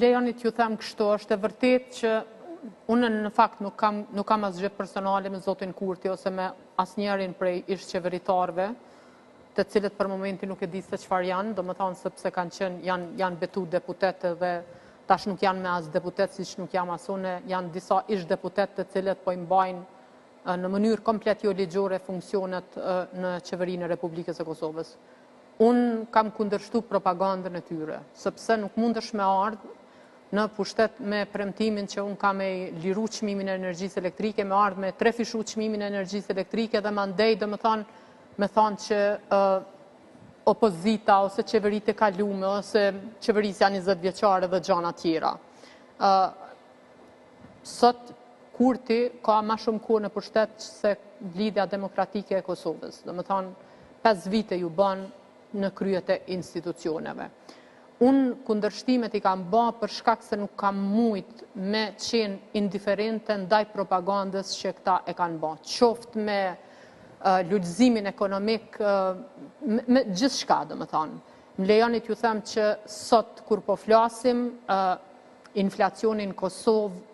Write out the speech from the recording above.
lejonit ju them kështu, është e vërtet që unë në fakt nuk kam asgjë personale me zotin Kurti ose me asnjërin prej ish qeveritarëve, të cilët për momentin nuk e di se çfarë janë, domethënë sepse janë betu deputet dhe tash nuk janë me as deputet siç nuk jam as unë, janë disa ish deputet të cilët po i mbajnë në mënyrë komplet jo ligjore funksionet në qeverinë e Republikës së Kosovës. Unë kam kundërshtu propagandën e tyre, sepse nuk mundesh me ardhë në pushtet me premtimin që unë kam e liru çmimin e energjisë elektrike, me ardhë me 3 fishu çmimin e energjisë elektrike dhe mandej me thonë që opozita ose qeverit e kalume ose qeverisja 20 vjeqare dhe gjana tjera. Sot Kurti ka ma shumë kohë në pushtet se Lidhja Demokratike e Kosovës. Dhe më thonë, 5 vite ju bën në kryet e institucioneve. Unë kundërshtimet i kam ba për shkak se nuk kam mujt me qenë indiferente ndaj propagandës që këta e kanë ba. Qoftë me lullëzimin ekonomik, me gjithë shka, dhe më thonë. Më lejonit ju them që sot, kur po flasim, inflacionin Kosovë